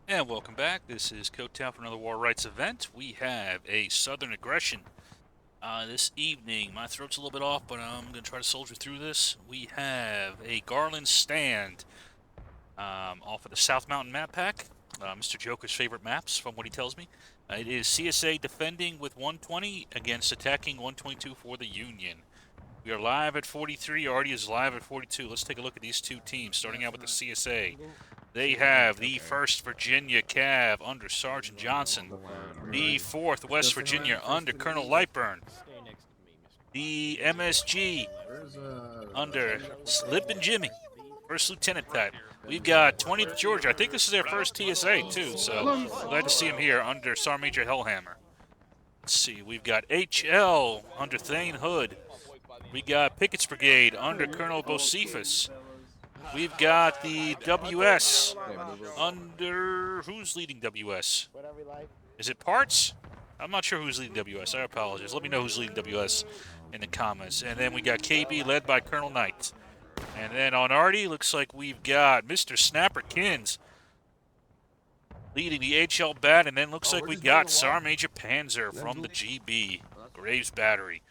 And welcome back. This is Cotown for another War Rights event. We have a Southern Aggression this evening. My throat's a little bit off, but I'm going to try to soldier through this. We have a Garland stand off of the South Mountain map pack. Mr. Joker's favorite maps, from what he tells me. It is CSA defending with 120 against attacking 122 for the Union. We are live at 43. Artie is live at 42. Let's take a look at these two teams, starting out with the CSA. They have the 1st Virginia Cav under Sergeant Johnson, the 4th West Virginia under Colonel Lightburn, the MSG under Slippin' Jimmy, 1st Lieutenant type. We've got 20th Georgia. I think this is their first TSA, too, so glad to see him here under Sergeant Major Hellhammer. Let's see, we've got HL under Thane Hood. We got Pickett's Brigade under Colonel Bocephus. We've got the WS under... Who's leading WS? Is it Parts? I'm not sure who's leading WS. I apologize. Let me know who's leading WS in the comments. And then we got KB led by Colonel Knight. And then on Artie, looks like we've got Mr. Snapper Kins leading the HL Bat. And then looks like we got Sergeant Major Panzer from the GB, Graves Battery.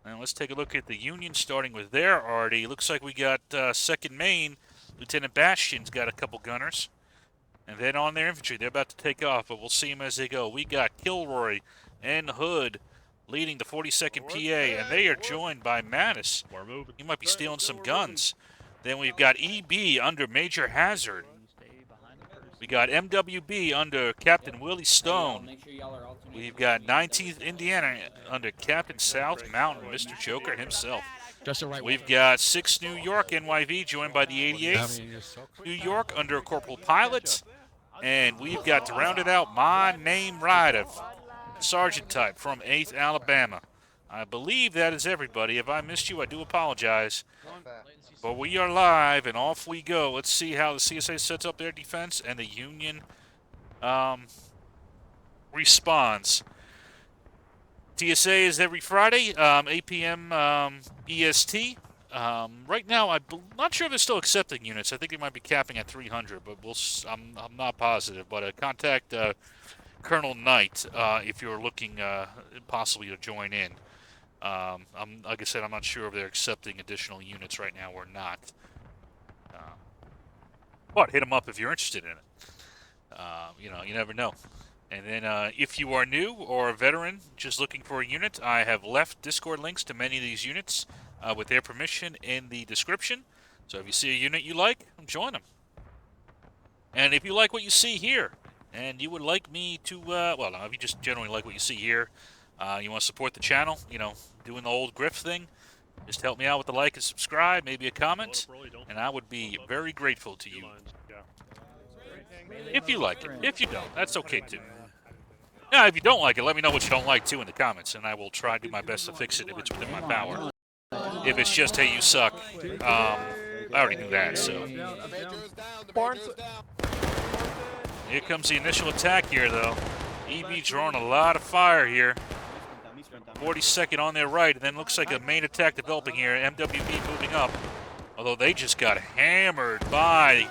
And let's take a look at the Union, starting with their Artie. Looks like we got 2nd Maine. Lieutenant Bastion's got a couple gunners. And then on their infantry, they're about to take off, but we'll see them as they go. We got Kilroy and Hood leading the 42nd PA, and they are joined by Mattis. He might be stealing some guns. Then we've got EB under Major Hazard. We got MWB under Captain Willie Stone. We've got 19th Indiana under Captain South Mountain, Mr. Joker himself. We've got 6th New York NYV joined by the 88th New York under Corporal Pilot. And we've got to round it out my name rider, Sergeant type from 8th Alabama. I believe that is everybody. If I missed you, I do apologize. But we are live, and off we go. Let's see how the CSA sets up their defense and the Union responds. TSA is every Friday, 8 p.m. EST. Right now, I'm not sure if they're still accepting units. I think they might be capping at 300, but I'm not positive. But contact Colonel Knight if you're looking possibly to join in. Like I said, I'm not sure if they're accepting additional units right now or not. But hit them up if you're interested in it. You never know. And then if you are new or a veteran just looking for a unit, I have left Discord links to many of these units with their permission in the description. So if you see a unit you like, join them. And if you like what you see here, and you would like me to, if you just generally like what you see here, you want to support the channel, doing the old Griff thing, just help me out with the like and subscribe, maybe a comment, and I would be very grateful to you. If you like it. If you don't, that's okay too. Now, if you don't like it, let me know what you don't like too in the comments, and I will try to do my best to fix it if it's within my power. If it's just, hey, you suck, I already knew that, so. Here comes the initial attack here, though. EB drawing a lot of fire here. 42nd on their right, and then looks like a main attack developing here. MWB moving up, although they just got hammered by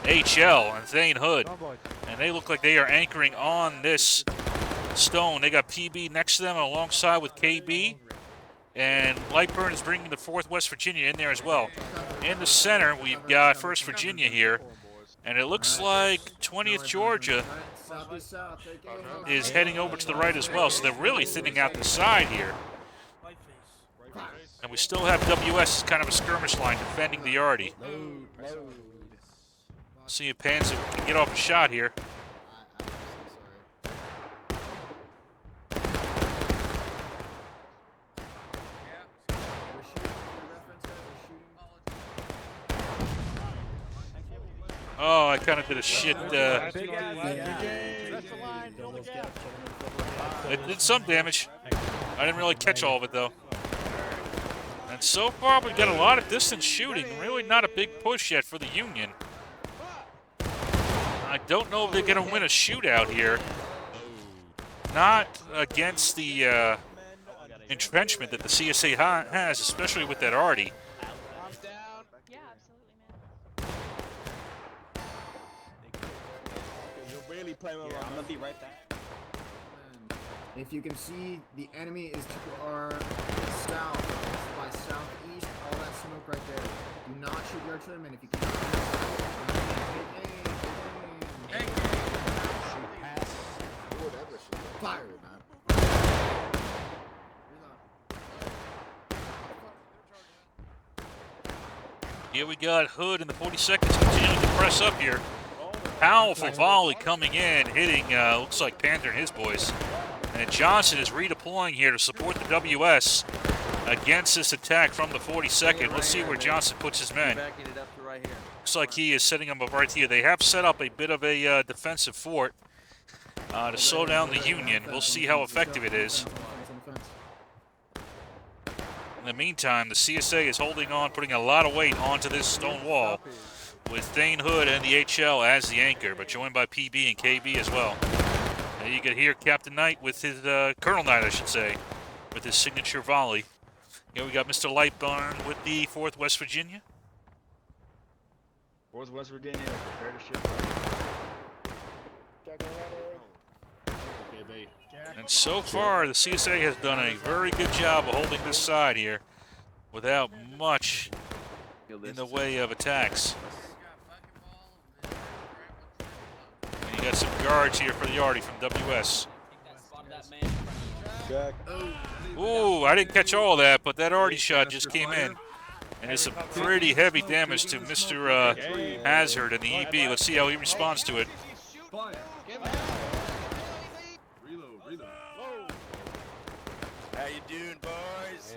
HL and Thane Hood. And they look like they are anchoring on this stone. They got PB next to them alongside with KB. And Lightburn is bringing the 4th West Virginia in there as well. In the center, we've got 1st Virginia here. And it looks like 20th Georgia is heading over to the right as well. So they're really thinning out the side here. And we still have WS as kind of a skirmish line defending the Artie. See if Panzer can get off a shot here. Oh, I kind of did a shit. It did some damage. I didn't really catch all of it, though. And so far, we've got a lot of distance shooting. Really not a big push yet for the Union. I don't know if they're going to win a shootout here. Not against the entrenchment that the CSA has, especially with that Artie. really play well. I'm gonna be right back. If you can see, the enemy is to our south, by southeast, all that smoke right there. Do not shoot your artillery, and if you cannot, take aim. Shoot pass. Whatever, fire, man. Here we got Hood in the 42nd continuing to press up here. Powerful volley coming in, hitting, looks like Panther and his boys. And Johnson is redeploying here to support the WS against this attack from the 42nd. Let's see where Johnson puts his men. Looks like he is setting them up right here. They have set up a bit of a defensive fort to slow down the Union. We'll see how effective it is. In the meantime, the CSA is holding on, putting a lot of weight onto this stone wall, with Thane Hood and the HL as the anchor, but joined by PB and KB as well. And you can hear Captain Knight with his, Colonel Knight, I should say, with his signature volley. Here we got Mr. Lightburn with the 4th West Virginia. 4th West Virginia, prepare to ship. And so far, the CSA has done a very good job of holding this side here without much in the way of attacks. And you got some guards here for the Arty from WS. Ooh, I didn't catch all that, but that Arty shot just came in. And it's some pretty heavy damage to Mr. Hazard and the EB. Let's see how he responds to it. How you doing, boys?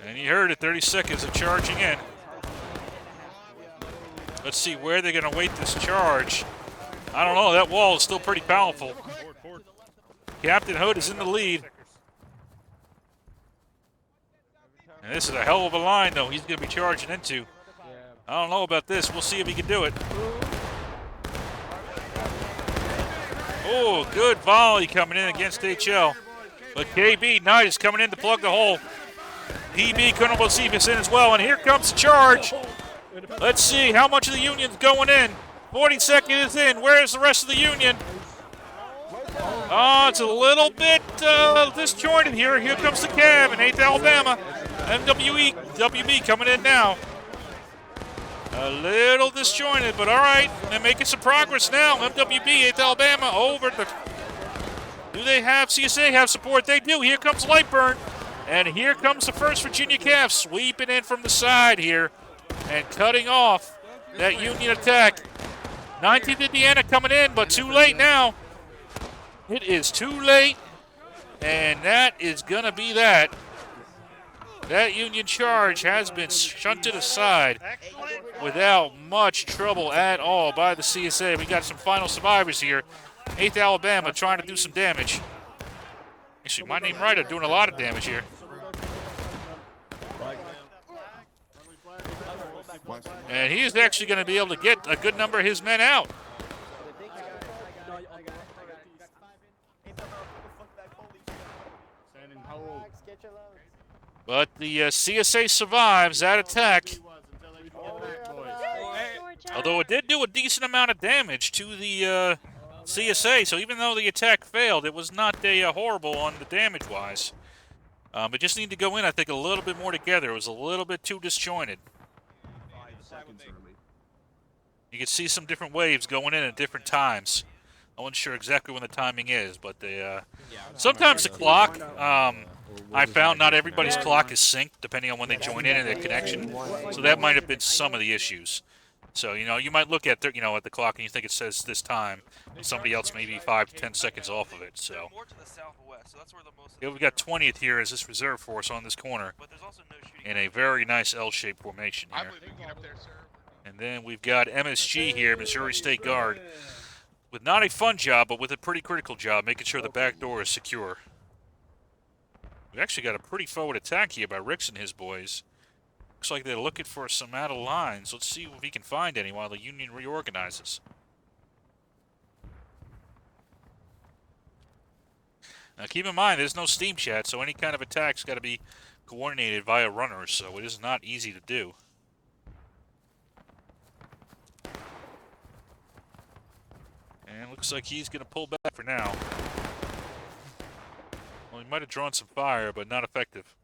And you heard it, 30 seconds of charging in. Let's see where they're going to wait this charge. I don't know, that wall is still pretty powerful. Captain Hood is in the lead. And this is a hell of a line, though, he's going to be charging into. I don't know about this. We'll see if he can do it. Oh, good volley coming in against HL. But KB Knight is coming in to plug the hole. PB couldn't receive us in as well. And here comes the charge. Let's see how much of the Union's going in. 42nd is in. Where's the rest of the Union? Oh, it's a little bit disjointed here. Here comes the cab in 8th Alabama. WB coming in now. A little disjointed, but all right. They're making some progress now. MWB, 8th Alabama, over the... Do they have CSA have support? They do. Here comes Lightburn. And here comes the 1st Virginia Cav sweeping in from the side here and cutting off that Union attack. 19th Indiana coming in, but too late now. It is too late, and that is going to be that. That Union charge has been shunted aside without much trouble at all by the CSA. We got some final survivors here. 8th Alabama trying to do some damage. Actually, my name right, I'm doing a lot of damage here. And he is actually going to be able to get a good number of his men out. But the CSA survives that attack. Although it did do a decent amount of damage to the CSA, so even though the attack failed, it was not horrible on the damage-wise. But just need to go in, I think, a little bit more together. It was a little bit too disjointed. You can see some different waves going in at different times. I wasn't sure exactly when the timing is, but sometimes the clock, I found not everybody's clock is synced depending on when they join in and their connection. So that might have been some of the issues. So, you know, you might look at, at the clock and you think it says this time, and somebody else may be 5 to 10 seconds off of it. So, yeah, we've got 20th here as this reserve force on this corner in a very nice L-shaped formation here. And then we've got MSG here, Missouri State Guard, with not a fun job, but with a pretty critical job, making sure the back door is secure. We actually got a pretty forward attack here by Ricks and his boys. Looks like they're looking for some out of lines. Let's see if we can find any while the Union reorganizes. Now keep in mind, there's no Steam chat, so any kind of attack's got to be coordinated via runners, so it is not easy to do. Looks like he's going to pull back for now. Well, he might have drawn some fire, but not effective.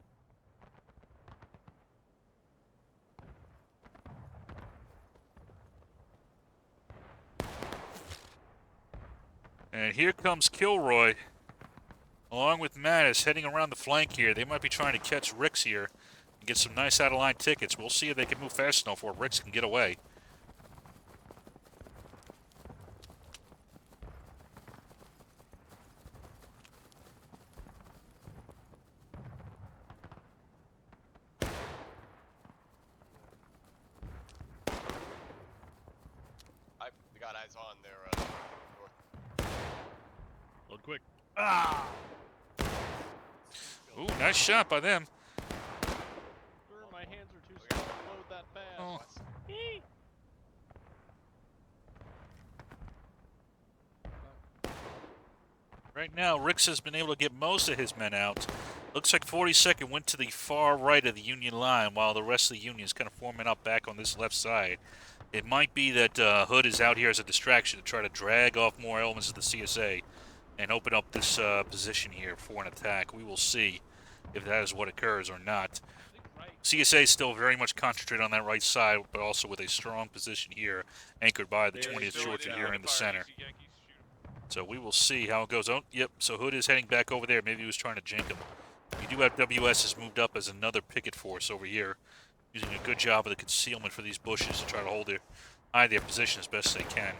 And here comes Kilroy, along with Mattis, heading around the flank here. They might be trying to catch Ricks here and get some nice out-of-line tickets. We'll see if they can move fast enough where Ricks can get away. We got eyes on there. North. Load quick. Ah! Ooh, nice shot by them. Sir, my hands are too small to load that fast. Oh. Right now, Ricks has been able to get most of his men out. Looks like 42nd went to the far right of the Union line, while the rest of the Union is kind of forming up back on this left side. It might be that Hood is out here as a distraction to try to drag off more elements of the CSA and open up this position here for an attack. We will see if that is what occurs or not. CSA is still very much concentrated on that right side, but also with a strong position here, anchored by the 20th Georgia here in the center. So we will see how it goes. Oh, yep, so Hood is heading back over there. Maybe he was trying to jink him. We do have WS has moved up as another picket force over here, using a good job of the concealment for these bushes to try to hide their position as best they can.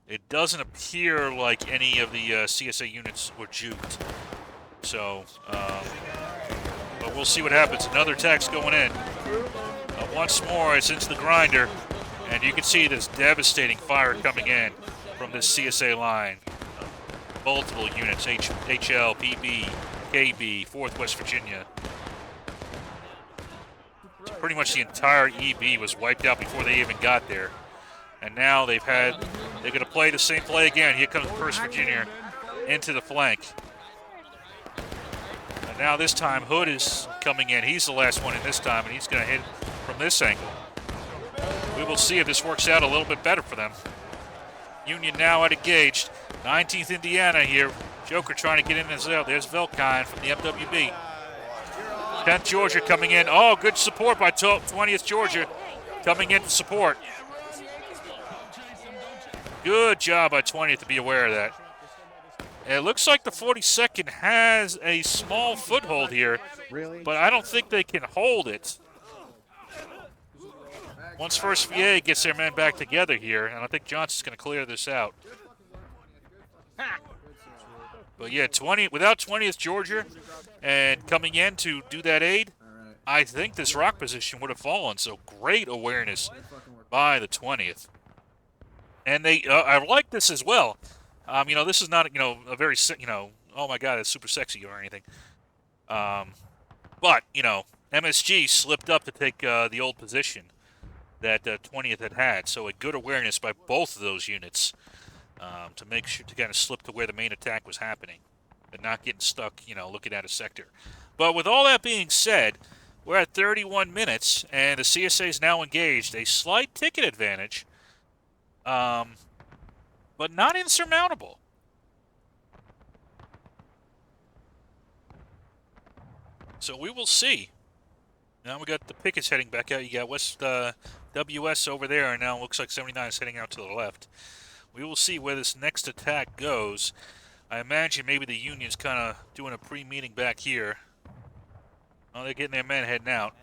It doesn't appear like any of the CSA units were juked. So, but we'll see what happens. Another attack's going in. Once more, it's into the grinder, and you can see this devastating fire coming in from this CSA line. Multiple units, HL, PB, KB, 4th West Virginia. So pretty much the entire EB was wiped out before they even got there. And now they're going to play the same play again. Here comes 1st Virginia into the flank. And now this time Hood is coming in. He's the last one in this time, and he's going to hit from this angle. We will see if this works out a little bit better for them. Union now at engaged. 19th Indiana here. Joker trying to get in as well. There's Velkine from the MWB. 10th Georgia coming in. Oh, good support by 20th Georgia coming in to support. Good job by 20th to be aware of that. It looks like the 42nd has a small foothold here, but I don't think they can hold it. Once 1st VA gets their men back together here, and I think Johnson's going to clear this out. But yeah, without 20th Georgia and coming in to do that aid, I think this rock position would have fallen. So great awareness by the 20th. And I like this as well. This is not, a very, oh my God, it's super sexy or anything. But, MSG slipped up to take the old position that 20th had. So a good awareness by both of those units to make sure to kind of slip to where the main attack was happening and not getting stuck, looking at a sector. But with all that being said, we're at 31 minutes, and the CSA is now engaged. A slight ticket advantage, but not insurmountable. So we will see. Now we got the pickets heading back out. You got West WS over there, and now it looks like 79 is heading out to the left. We will see where this next attack goes. I imagine maybe the Union's kind of doing a pre-meeting back here. Oh, they're getting their men heading out.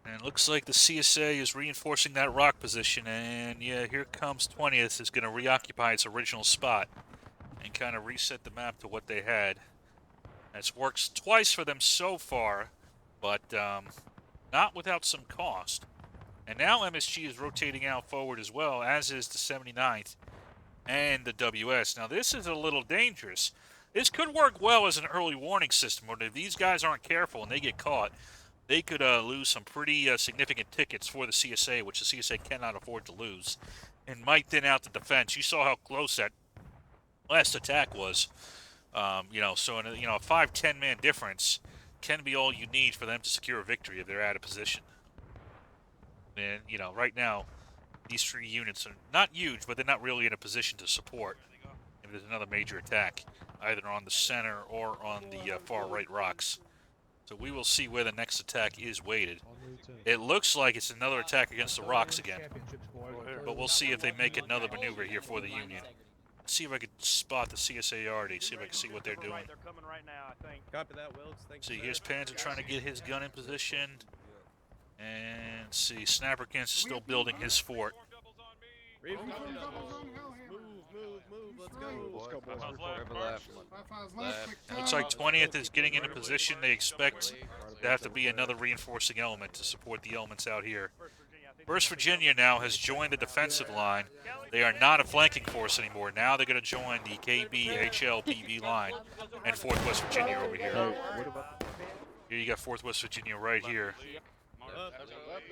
And it looks like the CSA is reinforcing that rock position, and yeah, here comes 20th is going to reoccupy its original spot and kind of reset the map to what they had. It's worked twice for them so far, but not without some cost. And now MSG is rotating out forward as well, as is the 79th and the WS. Now this is a little dangerous. This could work well as an early warning system, but if these guys aren't careful and they get caught, they could lose some pretty significant tickets for the CSA, which the CSA cannot afford to lose, and might thin out the defense. You saw how close that last attack was So in a 5-10 man difference can be all you need for them to secure a victory if they're out of position. And right now, these 3 units are not huge, but they're not really in a position to support if there's another major attack, either on the center or on the far right rocks. So we will see where the next attack is weighted. It looks like it's another attack against the rocks again, but we'll see if they make another maneuver here for the Union. See if I can spot the CSARD, see if I can see what they're doing. They're coming right now, I think. Copy that, Wilkes. Thank you, See, sir. here's Panzer trying to get his gun in position. And see, Snapperkins is still building his fort. Reef, move, let's go. It looks like 20th is getting into position. They expect to have to be another reinforcing element to support the elements out here. 1st Virginia now has joined the defensive line. They are not a flanking force anymore. Now they're going to join the KB, HL, PB line and 4th West Virginia over here. Here you got 4th West Virginia right here.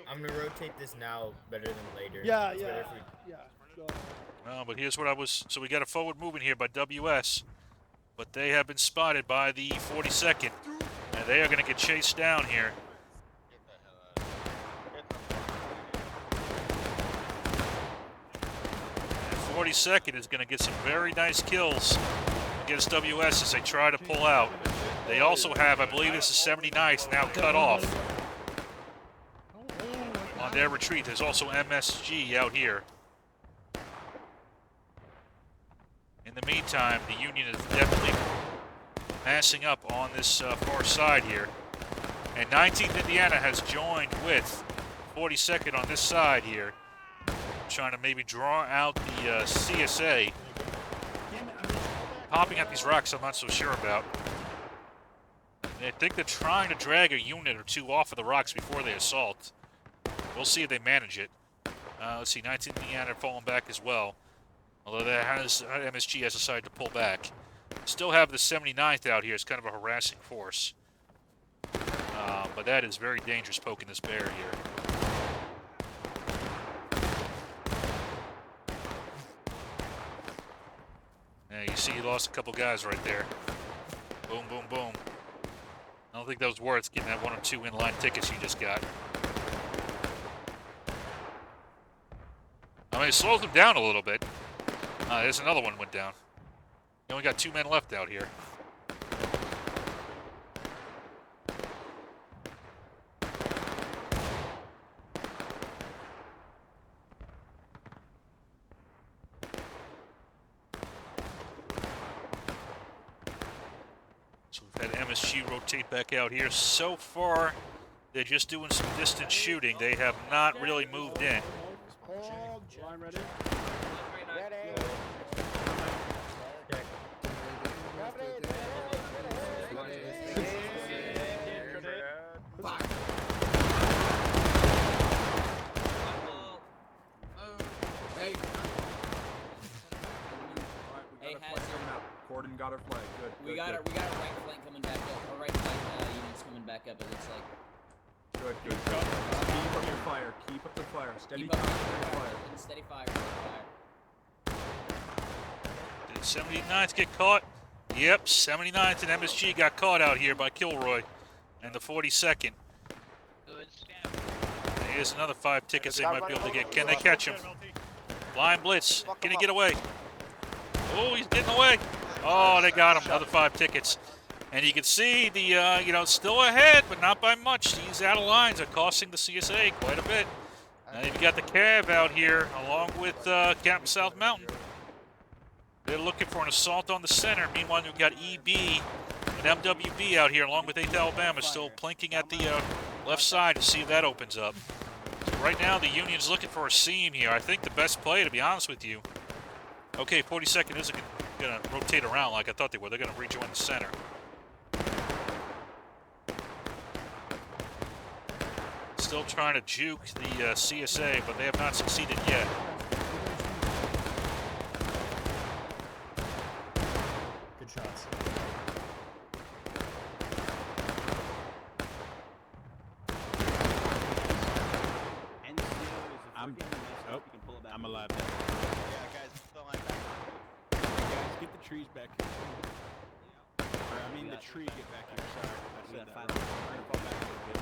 I'm gonna rotate this now better than later. Yeah, It's yeah, better if we- yeah. Well, but here's what I was... So we got a forward movement here by WS. But they have been spotted by the 42nd. And they are going to get chased down here. And 42nd is going to get some very nice kills against WS as they try to pull out. They also have, I believe this is 79th, now cut off. On their retreat, there's also MSG out here. In the meantime, the Union is definitely massing up on this far side here. And 19th Indiana has joined with 42nd on this side here, trying to maybe draw out the CSA. Popping at these rocks I'm not so sure about. I think they're trying to drag a unit or 2 off of the rocks before they assault. We'll see if they manage it. Let's see, 19th Indiana falling back as well. Although that has MSG has decided to pull back. Still have the 79th out here. It's kind of a harassing force. But that is very dangerous poking this bear here. Yeah, you see he lost a couple guys right there. Boom, boom, boom. I don't think that was worth getting that 1 or 2 inline tickets you just got. I mean, it slows them down a little bit. There's another one went down. You only got 2 men left out here. So we've had MSG rotate back out here. So far, they're just doing some distance shooting. They have not really moved in. Line ready. Hey, Hey, Hazard. Corden got her flag. Good. We got a right flank coming back up. Or right flank units coming back up. It looks like. Good. Keep up your fire. Keep up the fire. Steady Keep up fire. steady fire. Steady fire. Did 79th get caught? Yep, 79th and MSG got caught out here by Kilroy and the 42nd. Here's another 5 tickets they might be able to get. Can they catch him? Blind blitz. Can he get away? Oh, he's getting away. Oh, they got him. Another 5 tickets. And you can see the, still ahead, but not by much. These out of lines are costing the CSA quite a bit. Now you've got the Cav out here along with Captain South Mountain. They're looking for an assault on the center. Meanwhile, you've got EB and MWB out here along with 8th Alabama still plinking at the left side to see if that opens up. So right now, the Union's looking for a seam here. I think the best play, to be honest with you. Okay, 42nd isn't going to rotate around like I thought they were. They're going to rejoin the center. Still trying to juke the CSA, but they have not succeeded yet. Good shots. I'm alive now. Yeah, guys, the line back. Guys, get the trees back. I mean the tree get back here. Sorry, I said that. Wrong. I'm gonna fall back a little bit.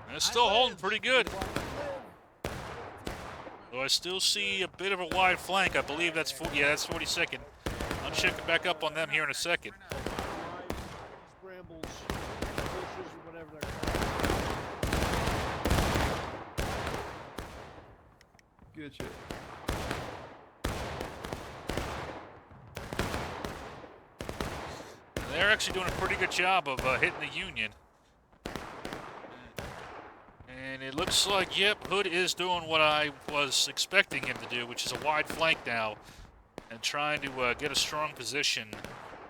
And it's still holding pretty good. Though I still see a bit of a wide flank. I believe that's that's 42nd. I'll check back up on them here in a second. Brambles, bushes, or whatever they're called. Good shit. They're actually doing a pretty good job of hitting the Union. And it looks like, yep, Hood is doing what I was expecting him to do, which is a wide flank now, and trying to get a strong position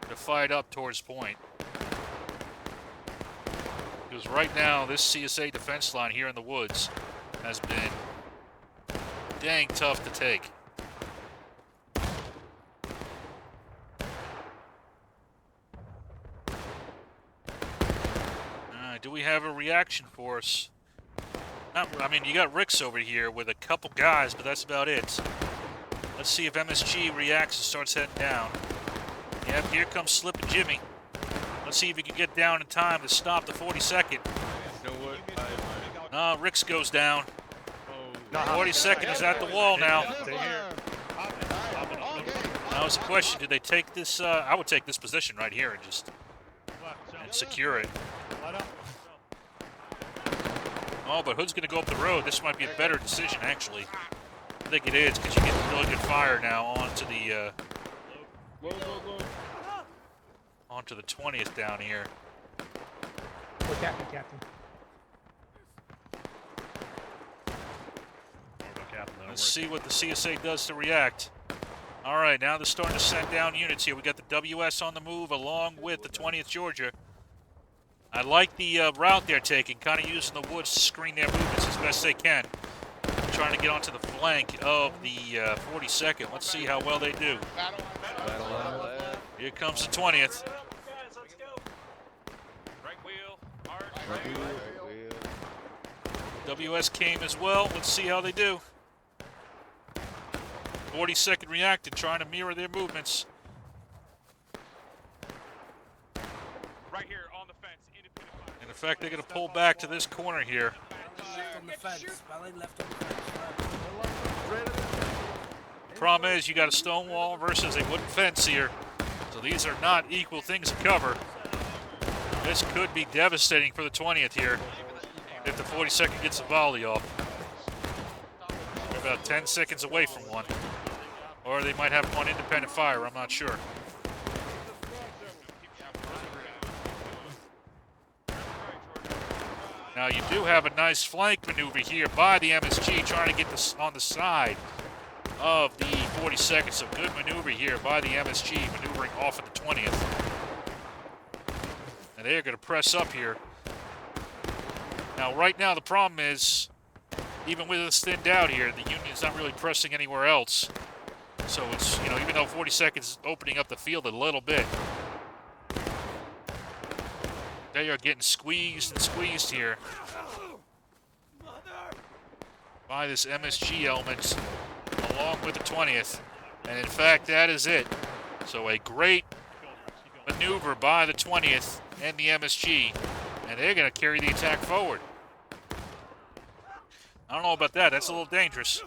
to fight up towards point. Because right now, this CSA defense line here in the woods has been dang tough to take. Alright, do we have a reaction force? I mean, you got Ricks over here with a couple guys, but that's about it. Let's see if MSG reacts and starts heading down. Yep, here comes Slippin' Jimmy. Let's see if he can get down in time to stop the 42nd. You know what? Ricks goes down. 42nd is at the wall now. Now it's a question, did they take this? I would take this position right here and just secure it. Oh, but Hood's going to go up the road. This might be a better decision, actually. I think it is, because you get really good fire now onto the onto the 20th down here. Captain. Let's see what the CSA does to react. All right, now they're starting to send down units here. We got the WS on the move along with the 20th Georgia. I like the route they're taking, kind of using the woods to screen their movements as best they can. Trying to get onto the flank of the 42nd. Let's see how well they do. Here comes the 20th. Right wheel, march. WS came as well. Let's see how they do. 42nd reacted, trying to mirror their movements. Right here on the fence. And in fact, they're going to pull back to this corner here. Problem is, you got a stone wall versus a wooden fence here. So these are not equal things to cover. This could be devastating for the 20th here if the 42nd gets a volley off. We're about 10 seconds away from one. Or they might have one independent fire, I'm not sure. Now you do have a nice flank maneuver here by the MSG trying to get this on the side of the 42nd. So good maneuver here by the MSG maneuvering off of the 20th. And they're going to press up here. Now right now the problem is, even with this thinned out here, the Union's not really pressing anywhere else. So it's, you know, even though 42nd is opening up the field a little bit, they are getting squeezed and squeezed here by this MSG element along with the 20th. And in fact, that is it. So a great maneuver by the 20th and the MSG. And they're going to carry the attack forward. I don't know about that. That's a little dangerous.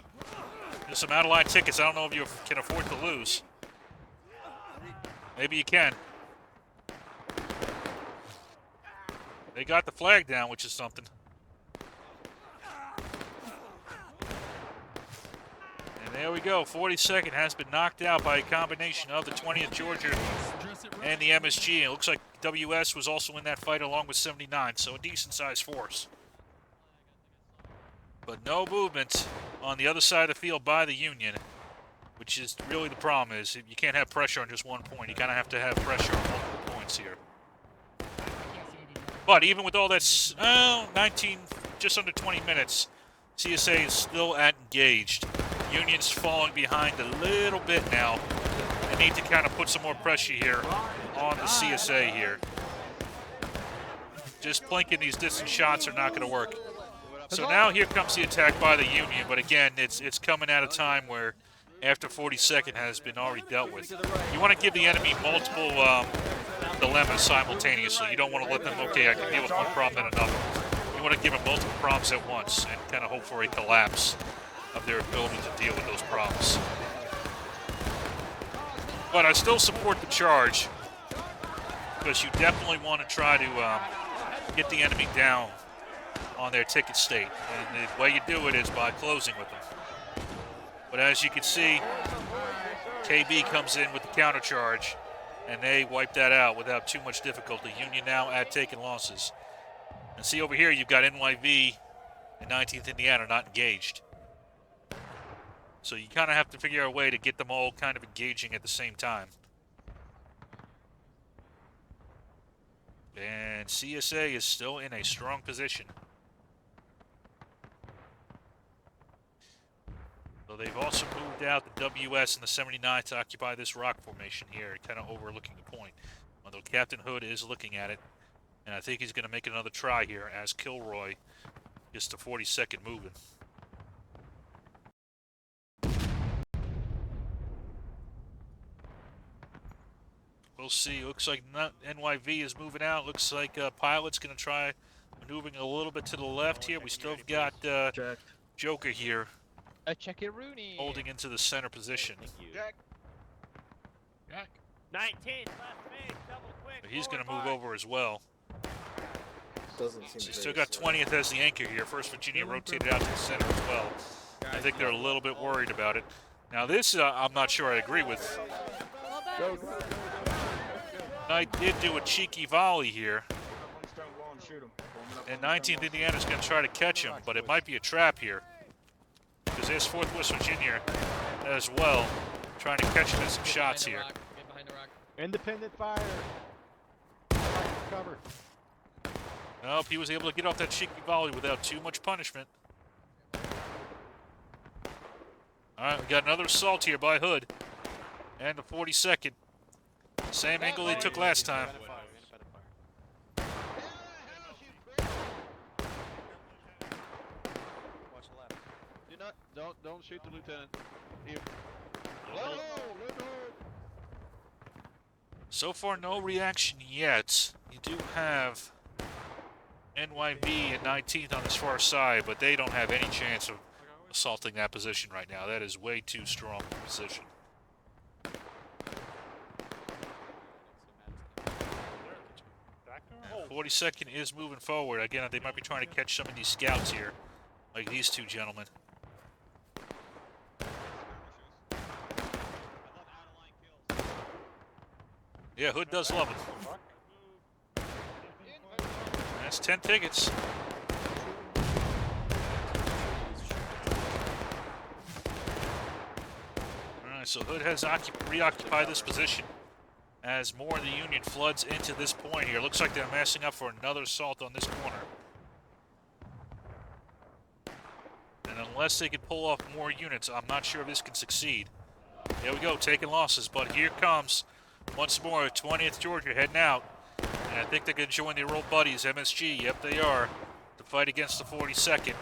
There's some out-of-line tickets. I don't know if you can afford to lose. Maybe you can. They got the flag down, which is something. And there we go. 42nd has been knocked out by a combination of the 20th Georgia and the MSG. It looks like WS was also in that fight along with 79, so a decent-sized force. But no movement on the other side of the field by the Union, which is really the problem. Is you can't have pressure on just one point. You kind of have to have pressure on multiple points here. But even with all that, 19, just under 20 minutes, CSA is still engaged. Union's falling behind a little bit now. They need to kind of put some more pressure here on the CSA here. Just plinking these distant shots are not going to work. So now here comes the attack by the Union, but again, it's coming at a time where after 42nd has been already dealt with. You want to give the enemy multiple dilemmas simultaneously. You don't want to let them, okay, I can deal with one problem and another. You want to give them multiple problems at once and kind of hope for a collapse of their ability to deal with those problems. But I still support the charge because you definitely want to try to get the enemy down on their ticket state. And the way you do it is by closing with them. But as you can see, KB comes in with the counter charge, and they wipe that out without too much difficulty. Union now at taking losses. And see over here, you've got NYV and 19th Indiana not engaged. So you kind of have to figure out a way to get them all kind of engaging at the same time. And CSA is still in a strong position. So they've also moved out the WS and the 79 to occupy this rock formation here, kind of overlooking the point. Although Captain Hood is looking at it, and I think he's going to make another try here as Kilroy gets to 42nd moving. We'll see. Looks like NYV is moving out. Looks like Pilot's going to try maneuvering a little bit to the left here. We still got Joker here. Check it, Rooney. Holding into the center position. Jack. 19, left base, double quick. But he's going to move over as well. Doesn't seem So still got 20th as the anchor here. First Virginia rotated out to the center as well. I think they're a little bit worried about it. Now this, I'm not sure I agree with. Knight did do a cheeky volley here. And 19th Indiana's going to try to catch him, but it might be a trap here. Because there's 4th West Virginia as well, trying to catch him in some shots here. Independent fire. Cover. Nope, he was able to get off that cheeky volley without too much punishment. Alright, we got another assault here by Hood. And the 42nd. Same angle they took last time. Don't shoot the lieutenant. Here. So far, no reaction yet. You do have NYV and 19th on this far side, but they don't have any chance of assaulting that position right now. That is way too strong a position. 42nd is moving forward. Again, they might be trying to catch some of these scouts here, like these two gentlemen. Yeah, Hood does love it. That's 10 tickets. Alright, so Hood has reoccupied this position as more of the Union floods into this point here. Looks like they're massing up for another assault on this corner. And unless they can pull off more units, I'm not sure if this can succeed. There we go, taking losses, but here comes once more 20th Georgia heading out. And I think they're going to join their old buddies, MSG. Yep, they are, to fight against the 42nd.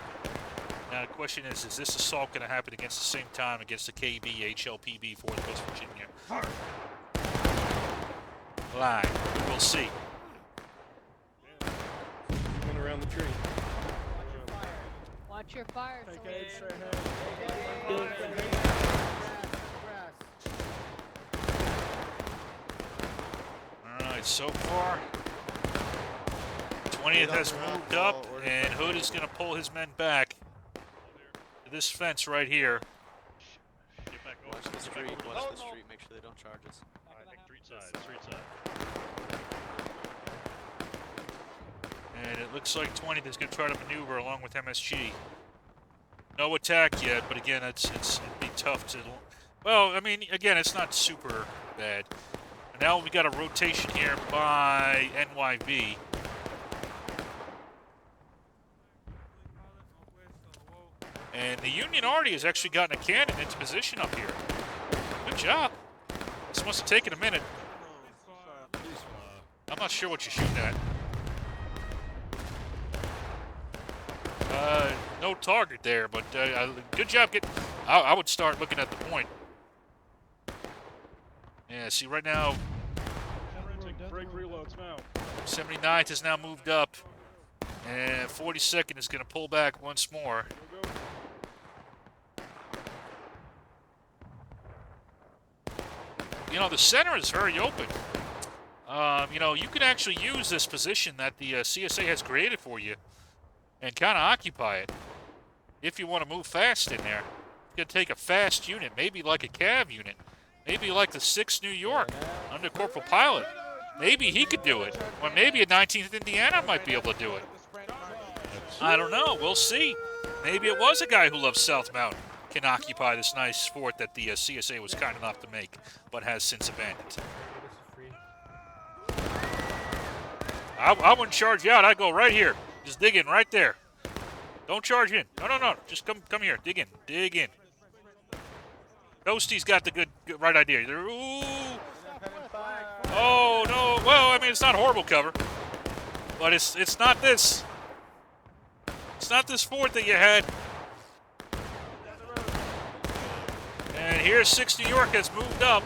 Now the question is this assault going to happen against the same time against the KB, HLPB, 4th West Virginia? Line. We'll see. Went around the tree. Watch your fire. Alright, so far 20th has moved up, and Hood is going to pull his men back to this fence right here. Watch the street, make sure they don't charge us. Street side. And it looks like 20th is going to try to maneuver along with MSG. No attack yet, but again, it'd be tough to... Well, I mean, again, it's not super bad. And now we got a rotation here by NYV. And the Union Arty has actually gotten a cannon into position up here. Good job. This must have taken a minute. I'm not sure what you're shooting at. No target there, but good job getting... I would start looking at the point. Yeah, see right now... Break reloads now. 79th has now moved up. And 42nd is going to pull back once more. You know, the center is very open. You know, you can actually use this position that the CSA has created for you and kind of occupy it if you want to move fast in there. You can take a fast unit, maybe like a cav unit, maybe like the 6th New York under Corporal Pilot. Maybe he could do it, or maybe a 19th Indiana might be able to do it. I don't know. We'll see. Maybe it was a guy who loves South Mountain can occupy this nice fort that the CSA was kind enough to make, but has since abandoned. I wouldn't charge you out. I'd go right here. Just dig in right there. Don't charge in. No. Just come here. Dig in. Dig in. Ghosty's got the good right idea. Ooh. Oh, no. Well, I mean, it's not horrible cover. But it's not this. It's not this fort that you had. And here's 6th New York has moved up.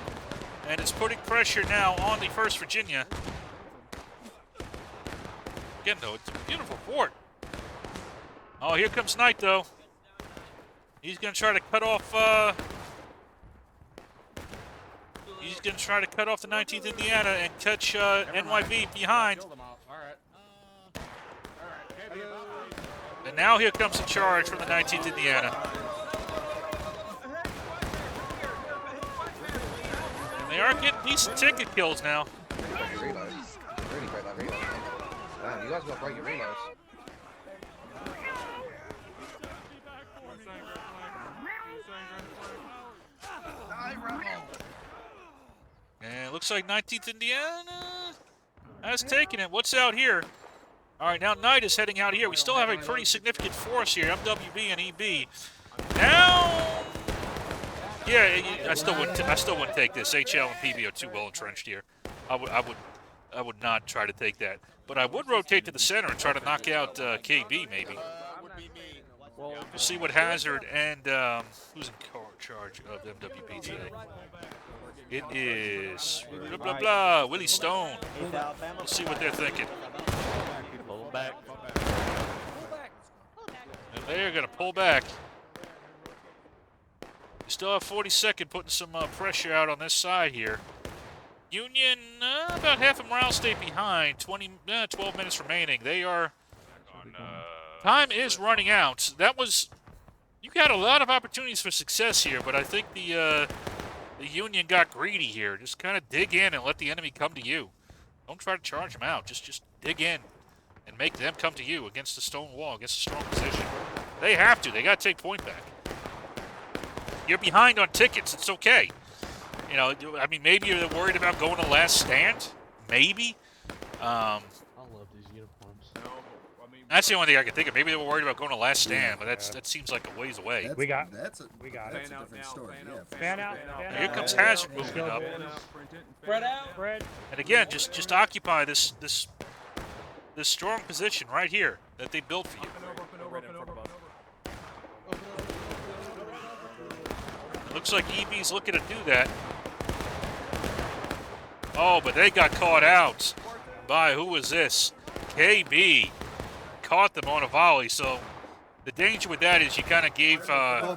And it's putting pressure now on the 1st Virginia. Again, though, it's a beautiful fort. Oh, here comes Knight, though. He's going to try to cut off... He's going to try to cut off the 19th Indiana and catch NYB behind. And now here comes a charge from the 19th Indiana. And they are getting decent ticket kills now. Really great that reload. Damn, you guys got great reloads. And it looks like 19th Indiana has taken it. What's out here? All right, now Knight is heading out here. We still have a pretty significant force here, MWB and EB. Now, yeah, I still wouldn't take this. HL and PB are too well entrenched here. I would not try to take that. But I would rotate to the center and try to knock out KB maybe. We'll see what Hazard and who's in charge of MWP today. It is blah blah blah Willie Stone. We'll see what they're thinking. And they're gonna pull back. We still have 42nd putting some pressure out on this side here. Union about half a morale state behind. 12 minutes remaining. They are. Time is running out. That was. You had a lot of opportunities for success here, but I think the Union got greedy here. Just kind of dig in and let the enemy come to you. Don't try to charge them out. Just dig in and make them come to you against the stone wall, against a strong position. They have to. They got to take point back. You're behind on tickets. It's okay. You know, I mean, maybe you're worried about going to last stand. Maybe. I love these uniforms. That's the only thing I can think of. Maybe they were worried about going to last stand, but that seems like a ways away. That's, We got that's a different story. Yeah. fan out. Here comes Hazard moving up. Spread out. Spread. And again, just occupy this strong position right here that they built for you. It looks like EB's looking to do that. Oh, but they got caught out by, who was this? KB caught them on a volley. So the danger with that is you kind of gave, yeah,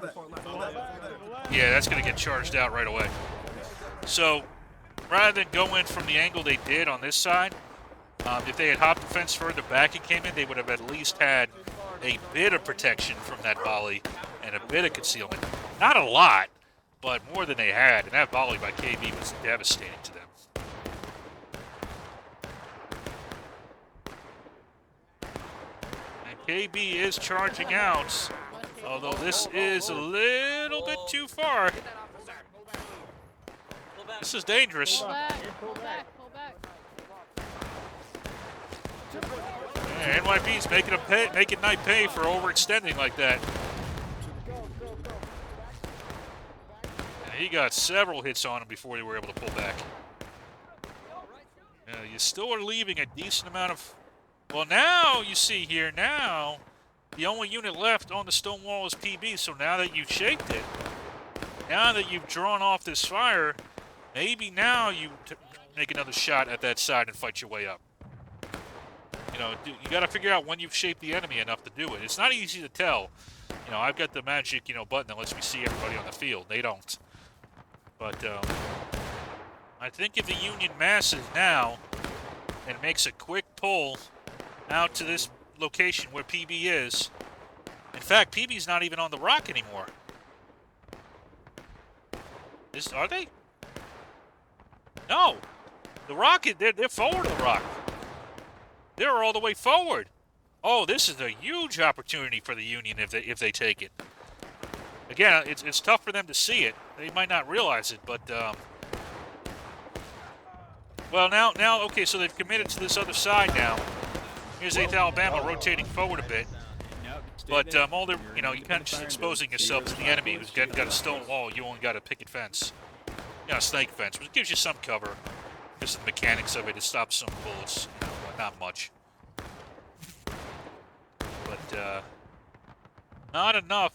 that's going to get charged out right away. So rather than go in from the angle they did on this side, if they had hopped the fence further back and came in, they would have at least had a bit of protection from that volley and a bit of concealment. Not a lot, but more than they had. And that volley by KB was devastating to them. And KB is charging out, although this is a little bit too far. This is dangerous. Pull back. And NYP's making Knight pay for overextending like that. He got several hits on him before they were able to pull back. You still are leaving a decent amount of... Well, now you see here, now the only unit left on the stone wall is PB, so now that you've shaped it, now that you've drawn off this fire, maybe now you make another shot at that side and fight your way up. You know, you got to figure out when you've shaped the enemy enough to do it. It's not easy to tell. You know, I've got the magic, button that lets me see everybody on the field. They don't. But I think if the Union masses now and makes a quick pull out to this location where PB is. In fact, PB's not even on the rock anymore. Are they? No. The rock, they're forward of the rock. They're all the way forward. Oh, this is a huge opportunity for the Union if they take it. Again, it's tough for them to see it. They might not realize it, but well, now, okay, so they've committed to this other side now. Here's 8th Alabama rotating forward a bit. But all they're, you're kind of just exposing yourself to the enemy who's got a stone wall. You only got a picket fence. A snake fence, which gives you some cover. Just the mechanics of it, it stops some bullets, not much. But not enough.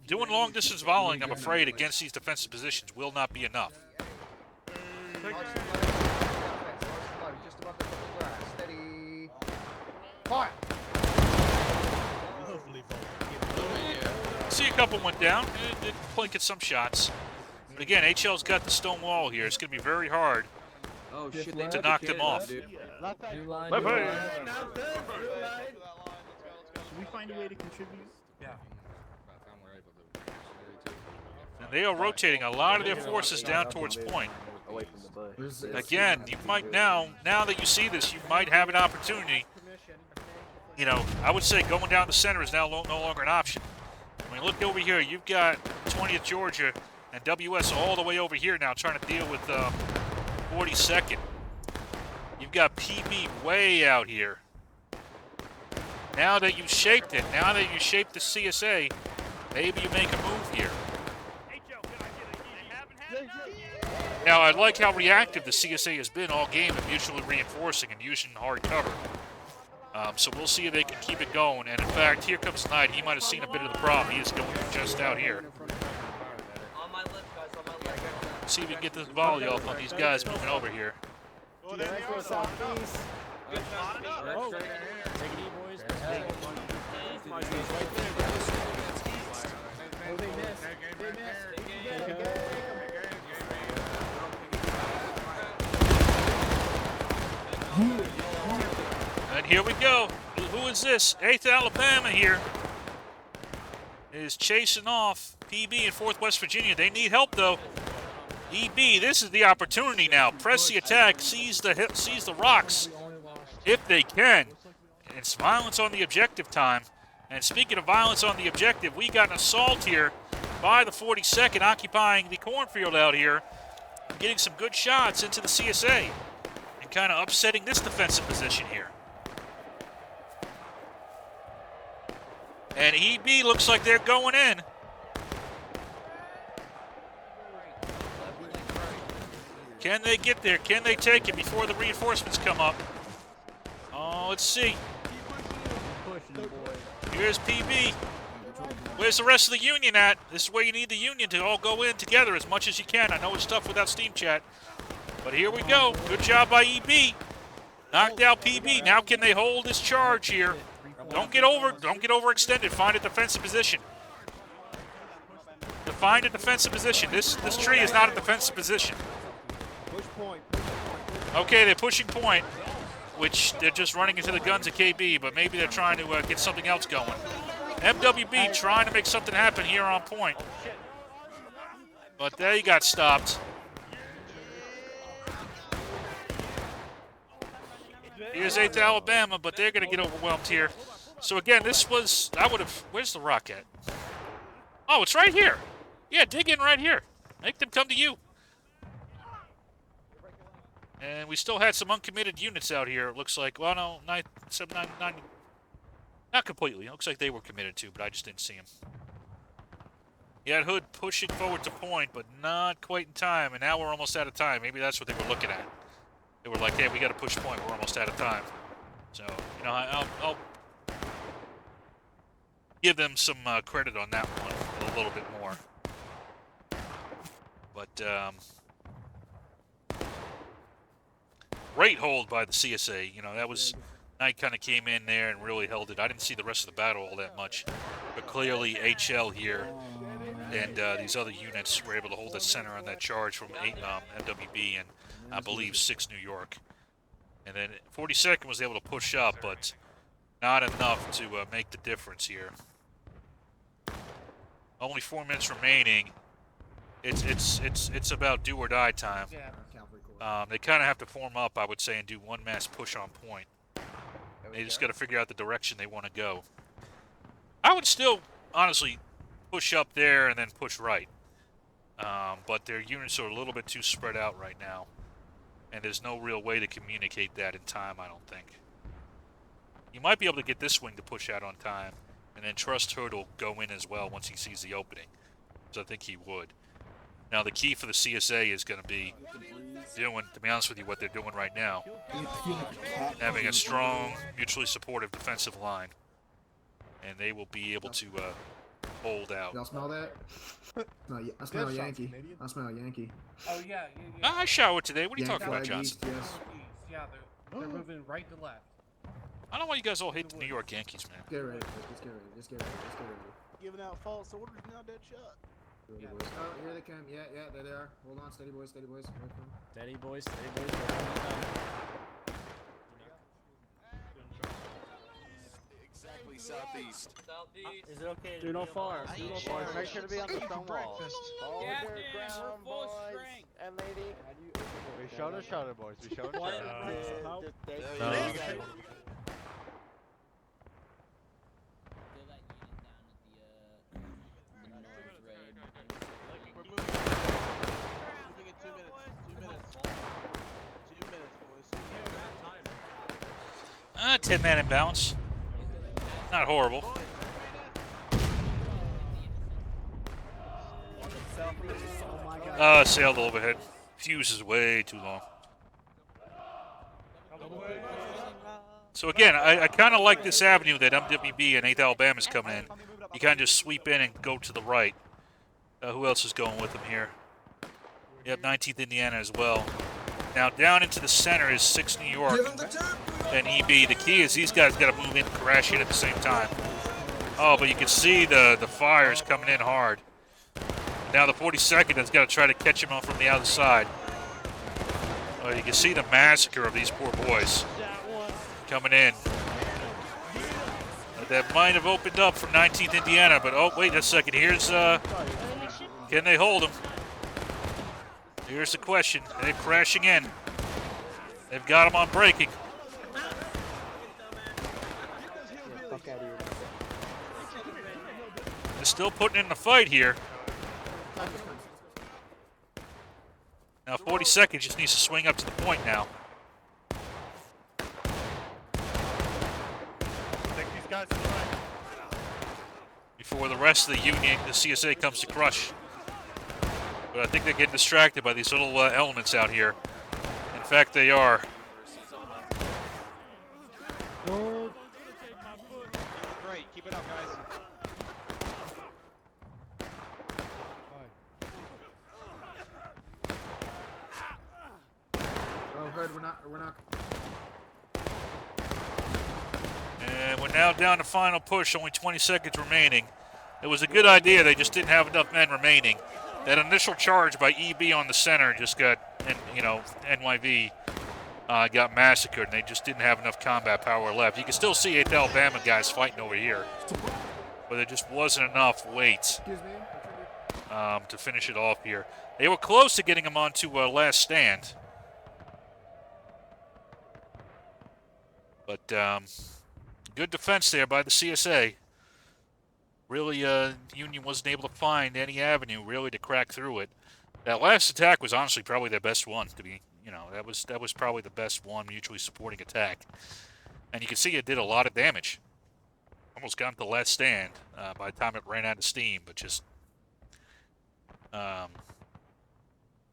Doing long-distance volleying, I'm afraid, against these defensive positions will not be enough. Steady. Fire. See, a couple went down. It plinking some shots. But again, HL's got the stone wall here. It's going to be very hard to knock them off. Should we find a way to contribute? Yeah. And they are rotating a lot of their forces down towards point. Again, you might now that you see this, you might have an opportunity. I would say going down the center is now no longer an option. I mean, look over here. You've got 20th Georgia and WS all the way over here now trying to deal with 42nd. You've got PB way out here. Now that you've shaped it, now that you shaped the CSA, maybe you make a move here. Now, I like how reactive the CSA has been all game and mutually reinforcing and using hard cover. So we'll see if they can keep it going. And in fact, here comes Knight. He might have seen a bit of the problem. He is going just out here. See if we can get this volley off on these guys moving over here. And here we go. Who is this? 8th Alabama here is chasing off PB in 4th West Virginia. They need help, though. EB, this is the opportunity now. Press the attack, seize the rocks if they can. It's violence on the objective time. And speaking of violence on the objective, we got an assault here by the 42nd occupying the cornfield out here, getting some good shots into the CSA and kind of upsetting this defensive position here. And EB looks like they're going in. Can they get there? Can they take it before the reinforcements come up? Oh, let's see. Here's PB. Where's the rest of the Union at? This is where you need the Union to all go in together as much as you can. I know it's tough without Steam Chat. But here we go. Good job by EB. Knocked out PB. Now can they hold this charge here? Don't get overextended. Find a defensive position. Find a defensive position. This tree is not a defensive position. Okay, they're pushing point, which they're just running into the guns at KB, but maybe they're trying to get something else going. MWB trying to make something happen here on point. But they got stopped. Here's 8th Alabama, but they're going to get overwhelmed here. So again, this was, where's the rock at? Oh, it's right here. Yeah, dig in right here. Make them come to you. And we still had some uncommitted units out here, it looks like. Well, no, 799. Not completely. It looks like they were committed to, but I just didn't see them. You had Hood pushing forward to point, but not quite in time, and now we're almost out of time. Maybe that's what they were looking at. They were like, hey, we got to push point. We're almost out of time. So, you know, I'll give them some credit on that one a little bit more. But, great hold by the CSA. You know, that was... Knight kind of came in there and really held it. I didn't see the rest of the battle all that much. But clearly, HL here and these other units were able to hold the center on that charge from MWB and, I believe, 6 New York. And then 42nd was able to push up, but not enough to make the difference here. Only 4 minutes remaining. It's about do or die time. They kind of have to form up, I would say, and do one mass push on point. They just got to figure out the direction they want to go. I would still, honestly, push up there and then push right. But their units are a little bit too spread out right now. And there's no real way to communicate that in time, I don't think. You might be able to get this wing to push out on time. And then trust Hood will go in as well once he sees the opening. So I think he would. Now the key for the CSA is going to be doing, to be honest with you, what they're doing right now. Having a strong, mutually supportive defensive line. And they will be able to hold out. Y'all smell that? I smell a Yankee. I smell a Yankee. Oh yeah. I showered today. What are you Yankee talking about, flag Johnson? east, yes. Yeah, they're moving right to left. I don't know why you guys all hate the New York Yankees, man. Get ready. Just get ready. Just get ready. Just get ready. Giving out false orders now, dead shot. Steady boys. Oh, here they come. Yeah, there they are. Hold on, steady boys, steady boys. Wait for them. Steady boys, steady boys. Exactly southeast. Is it okay? Do no fire. Do no fire. Make sure to be on the stone wall. Underground, boys, and lady. We showed a shutter, boys. We showed a shutter. We're moving in 2 minutes. 2 minutes. 2 minutes, boys. 10-man imbalance. Not horrible. Sailed overhead. Fuse is way too long. So again, I kind of like this avenue that MWB and 8th Alabama's coming in. You kind of just sweep in and go to the right. Who else is going with them here? Yep, 19th Indiana as well. Now down into the center is 6 New York and EB. The key is these guys got to move in and crash in at the same time. Oh, but you can see the fires coming in hard. Now the 42nd has got to try to catch him on from the other side. You can see the massacre of these poor boys coming in. That might have opened up from 19th Indiana, but oh, wait a second. Here's, can they hold him? Here's the question. They're crashing in. They've got him on braking. They're still putting in the fight here. Now 42nd just needs to swing up to the point now. Before the rest of the Union, the CSA comes to crush. But I think they're getting distracted by these little elements out here. In fact, they are. Great, keep it up, guys. Oh, Hood, we're not. And we're now down to final push, only 20 seconds remaining. It was a good idea, they just didn't have enough men remaining. That initial charge by EB on the center just got, NYV got massacred, and they just didn't have enough combat power left. You can still see 8th Alabama guys fighting over here, but there just wasn't enough weight to finish it off here. They were close to getting them onto last stand. But good defense there by the CSA. Really, Union wasn't able to find any avenue really to crack through it. That last attack was honestly probably their best one. To be, that was probably the best one mutually supporting attack. And you can see it did a lot of damage. Almost got to the last stand by the time it ran out of steam, but just Yeah,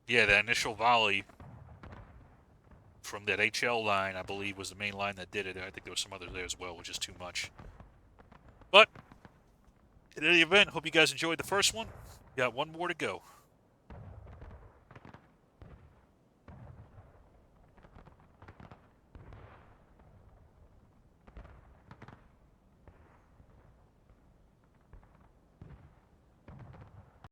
that initial volley from that HL line, I believe, was the main line that did it. I think there was some others there as well, which is too much. But in any event, hope you guys enjoyed the first one. We got one more to go.